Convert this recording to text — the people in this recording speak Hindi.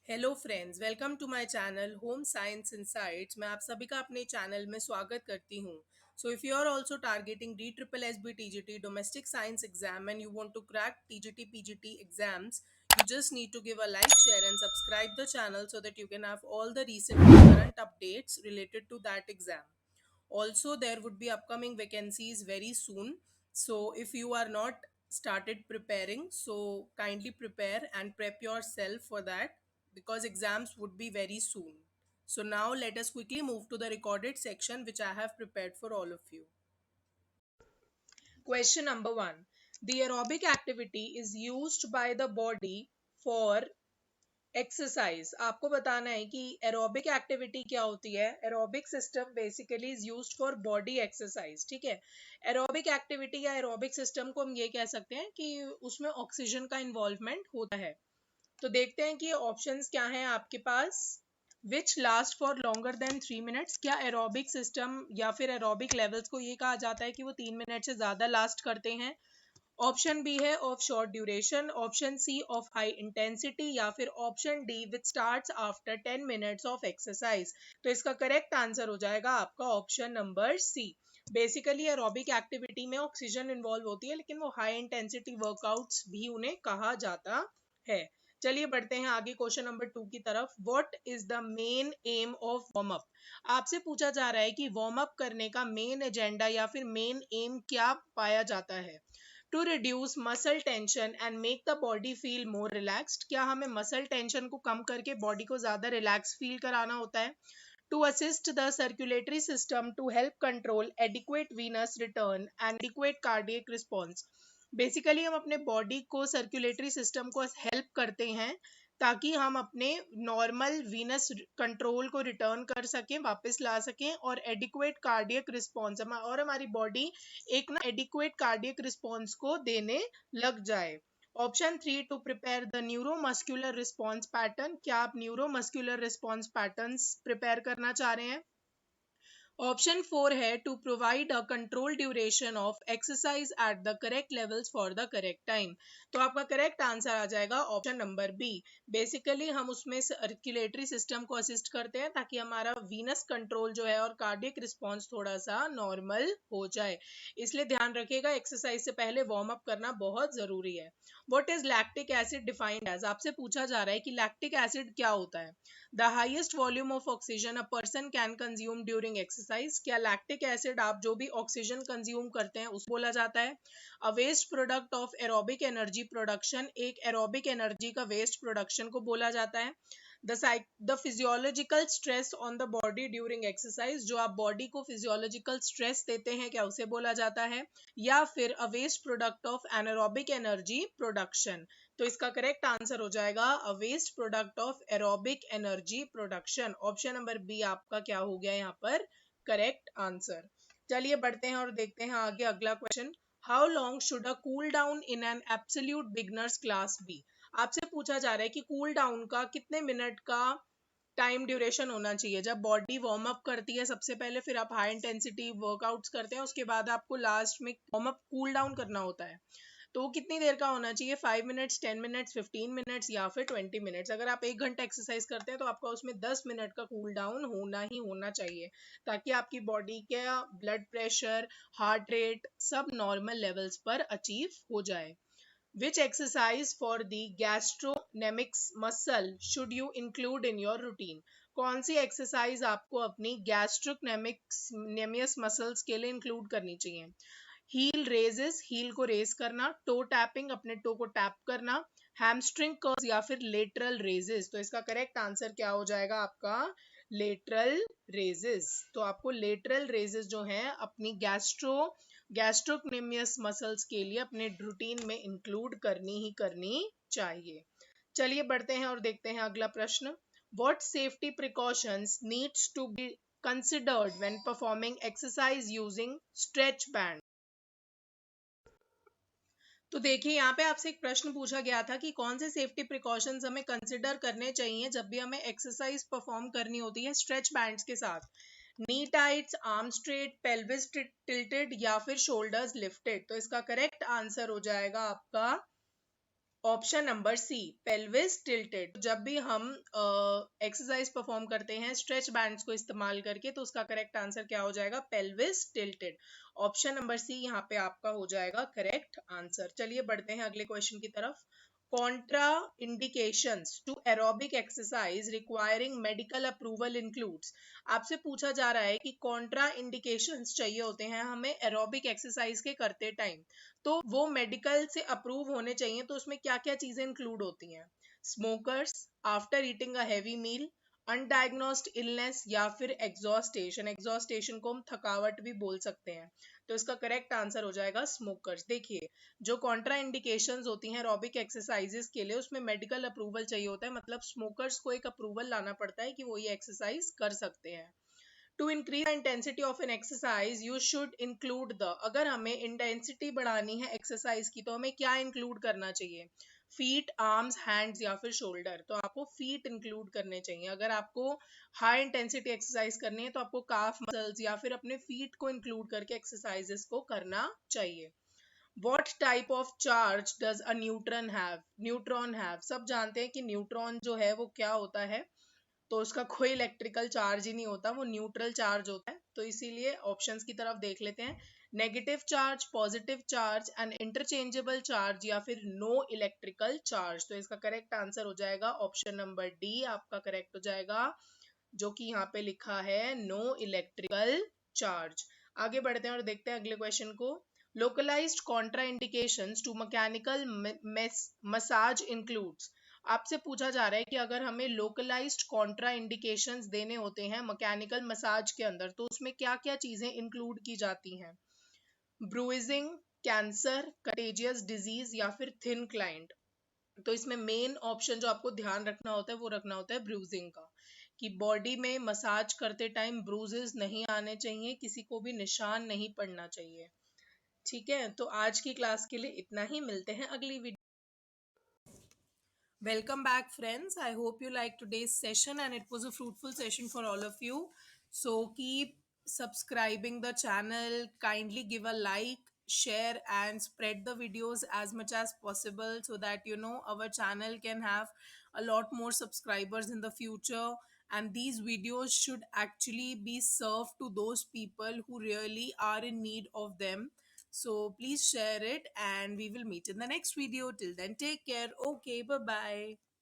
Hello friends, welcome to my channel home science insights. मैं आप सभी का अपने चैनल में स्वागत करती हूँ। So if you are also targeting D triple S B TGT domestic science exam and you want to crack TGT PGT exams, you just need to give a like, share and subscribe the channel so that you can have all the recent and current updates related to that exam. Also, there would be upcoming vacancies very soon. So if you are not started preparing, so kindly prepare and prep yourself for that because exams would be very soon. So now let us quickly move to the recorded section which I have prepared for all of you. Question number 1. The aerobic activity is used by the body for exercise. आपको बताना है कि एरोबिक एक्टिविटी क्या होती है। Aerobic system basically is used for body exercise. ठीक है, एरोबिक एक्टिविटी या एरोबिक सिस्टम को हम ये कह सकते हैं कि उसमें ऑक्सीजन का इन्वॉल्वमेंट होता है। तो देखते हैं कि ऑप्शंस क्या हैं आपके पास। Which last for longer than 3 minutes. क्या एरोबिक सिस्टम या फिर एरोबिक लेवल्स को ये कहा जाता है कि वो 3 मिनट से ज्यादा लास्ट करते हैं। ऑप्शन बी है of short duration, option C of high intensity या फिर option D which starts after 10 minutes of exercise. तो इसका करेक्ट आंसर हो जाएगा आपका option number C. Basically aerobic activity में ऑक्सीजन इन्वॉल्व होती है लेकिन वो हाई इंटेंसिटी वर्कआउट्स भी उन्हें कहा जाता है। चलिए बढ़ते हैं आगे क्वेश्चन नंबर 2 की तरफ। What is the main M of warm up. आपसे पूछा जा रहा है कि वार्म अप करने का मेन एजेंडा या फिर मेन एम क्या पाया जाता है। To reduce muscle tension and make the body feel more relaxed. क्या हमें मसल टेंशन को कम करके बॉडी को ज्यादा रिलैक्स फील कराना होता है। To assist the circulatory system to help control adequate venous return and adequate cardiac response. Basically हम अपने बॉडी को सर्कुलेटरी सिस्टम को हेल्प करते हैं ताकि हम अपने नॉर्मल वीनस कंट्रोल को रिटर्न कर सकें, वापस ला सकें और एडिक्वेट कार्डियक रिस्पॉन्स और हमारी बॉडी एक ना एडिक्वेट कार्डियक रिस्पॉन्स को देने लग जाए। Option 3 to prepare the neuromuscular response pattern. क्या आप न्यूरोमस्कुलर रिस्पॉन्स पैटर्न्स प्रिपेयर करना चाह रहे हैं। ऑप्शन 4 है to provide a control duration of exercise at the correct levels for the correct time. तो आपका करेक्ट आंसर आ जाएगा ऑप्शन नंबर बी। बेसिकली हम उसमें सर्कुलेटरी सिस्टम को असिस्ट करते हैं ताकि हमारा वीनस कंट्रोल जो है और कार्डियक रिस्पॉन्स थोड़ा सा नॉर्मल हो जाए। इसलिए ध्यान रखिएगा एक्सरसाइज से पहले वार्म अप करना बहुत जरूरी है। What is lactic acid defined as. आपसे पूछा जा रहा है कि लैक्टिक एसिड क्या होता है। The highest volume of oxygen a person can consume during exercise. क्या लैक्टिक एसिड आप जो भी ऑक्सीजन कंज्यूम करते हैं उस बोला जाता है। A waste product of aerobic energy production. एक एरोबिक एनर्जी का वेस्ट प्रोडक्शन को बोला जाता है। The physiological stress on the body during exercise. जो आप बॉडी को फिजियोलॉजिकल स्ट्रेस देते हैं क्या उसे बोला जाता है। या फिर a waste product of anaerobic energy production. तो इसका करेक्ट आंसर हो जाएगा a waste product of aerobic energy production. Option number B आपका क्या हो गया यहाँ पर करेक्ट आंसर। चलिए बढ़ते हैं और देखते हैं आगे अगला question. How long should a cool down in an absolute beginners class be. आपसे पूछा जा रहा है कि कूल डाउन का कितने मिनट का टाइम ड्यूरेशन होना चाहिए। जब बॉडी वार्म अप करती है सबसे पहले, फिर आप हाई इंटेंसिटी वर्कआउट्स करते हैं, उसके बाद आपको लास्ट में वार्म अप कूल डाउन करना होता है। तो वो कितनी देर का होना चाहिए। 5 मिनट्स, 10 मिनट्स, 15 मिनट्स या फिर 20 मिनट्स। अगर आप 1 घंटा एक्सरसाइज करते हैं तो आपका उसमें 10 मिनट का कूल डाउन होना ही होना चाहिए ताकि आपकी बॉडी का ब्लड प्रेशर, हार्ट रेट सब नॉर्मल लेवल्स पर अचीव हो जाए। Which exercise for the gastrocnemics muscle should you include in your routine? कौन सी एक्सरसाइज आपको अपनी गैस्ट्रोक्नेमिक्स मसल्स के लिए इंक्लूड करनी चाहिए। हील रेजेस, हील को रेज करना। टो टैपिंग, अपने टो को टैप करना। हैमस्ट्रिंग कर्ल्स या फिर लेटरल रेजेस। तो इसका करेक्ट आंसर क्या हो जाएगा आपका लेटरल रेजेस। तो आपको लेटरल रेजेस जो है अपनी गैस्ट्रोक्नेमियस मसल्स के लिए अपने रूटीन में इंक्लूड करनी ही करनी चाहिए। चलिए बढ़ते हैं और देखते हैं अगला प्रश्न। What safety precautions needs to be considered when performing exercise using stretch band। तो देखिए यहाँ पे आपसे एक प्रश्न पूछा गया था कि कौन से सेफ्टी प्रिकॉशंस हमें कंसिडर करने चाहिए जब भी हमें एक्सरसाइज परफॉर्म करनी होती है स्ट्रेच बैंड्स के साथ। Knee tights, arm straight, pelvis tilted या फिर शोल्डर्स लिफ्टेड। तो इसका करेक्ट आंसर हो जाएगा आपका option number C, pelvis tilted. जब भी हम एक्सरसाइज परफॉर्म करते हैं स्ट्रेच बैंड्स को इस्तेमाल करके, तो उसका करेक्ट आंसर क्या हो जाएगा? Pelvis tilted. Option number C यहाँ पे आपका हो जाएगा करेक्ट आंसर। चलिए बढ़ते हैं अगले क्वेश्चन की तरफ। Contraindications to aerobic exercise requiring medical approval includes. आपसे पूछा जा रहा है कि कॉन्ट्रा इंडिकेशंस चाहिए होते हैं हमें एरोबिक एक्सरसाइज के करते टाइम, तो वो मेडिकल से अप्रूव होने चाहिए, तो उसमें क्या क्या चीजें इंक्लूड होती हैं? Smokers, after eating a heavy meal, undiagnosed illness, या फिर एग्जॉस्टेशन। एग्जॉस्टेशन को हम थकावट भी बोल सकते हैं। तो इसका करेक्ट आंसर हो जाएगा स्मोकर्स। देखिए, जो कॉन्ट्रा इंडिकेशंस होती हैं एरोबिक एक्सरसाइजेस के लिए, उसमें मेडिकल अप्रूवल चाहिए होता है, मतलब स्मोकर्स को एक अप्रूवल लाना पड़ता है कि वो ये एक्सरसाइज कर सकते हैं। To increase intensity of an exercise you should include the. अगर हमें इंटेंसिटी बढ़ानी है एक्सरसाइज की, तो हमें क्या इंक्लूड करना चाहिए? फीट, आर्म्स, हैंड्स, या फिर शोल्डर? तो आपको फीट इंक्लूड करने चाहिए। अगर आपको हाई इंटेंसिटी एक्सरसाइज करनी है, तो आपको काफ मसल्स या फिर अपने फीट को इंक्लूड करके एक्सरसाइजेस को करना चाहिए। What type of charge does a neutron have? Neutron have, सब जानते हैं कि न्यूट्रॉन जो है वो क्या होता है, तो उसका कोई इलेक्ट्रिकल चार्ज ही नहीं होता, वो न्यूट्रल चार्ज होता है। तो इसीलिए ऑप्शंस की तरफ देख लेते हैं। Negative charge, positive charge, and interchangeable charge, या फिर नो इलेक्ट्रिकल चार्ज। तो इसका करेक्ट आंसर हो जाएगा ऑप्शन नंबर डी, आपका करेक्ट हो जाएगा, जो कि यहाँ पे लिखा है नो इलेक्ट्रिकल चार्ज। आगे बढ़ते हैं और देखते हैं अगले क्वेश्चन को। Localised contraindications to mechanical massage includes. आपसे पूछा जा रहा है कि अगर हमें लोकलाइज्ड कॉन्ट्रा इंडिकेशंस देने होते हैं मैकेनिकल मसाज के अंदर, तो उसमें क्या क्या चीजें इंक्लूड की जाती हैं? ब्रूइजिंग, कैंसर, कंटेजियस डिजीज, या फिर थिन क्लाइंट? तो इसमें मेन ऑप्शन जो आपको ध्यान रखना होता है वो रखना होता है ब्रूजिंग का, कि बॉडी में मसाज करते टाइम ब्रूजेस नहीं आने चाहिए, किसी को भी निशान नहीं पड़ना चाहिए। ठीक है, तो आज की क्लास के लिए इतना ही, मिलते हैं अगली video. Welcome back, friends. I hope you liked today's session and it was a fruitful session for all of you. So keep subscribing the channel, kindly give a like, share, and spread the videos as much as possible so that our channel can have a lot more subscribers in the future. And these videos should actually be served to those people who really are in need of them. So please share it and we will meet in the next video. Till then, take care. Okay, bye bye.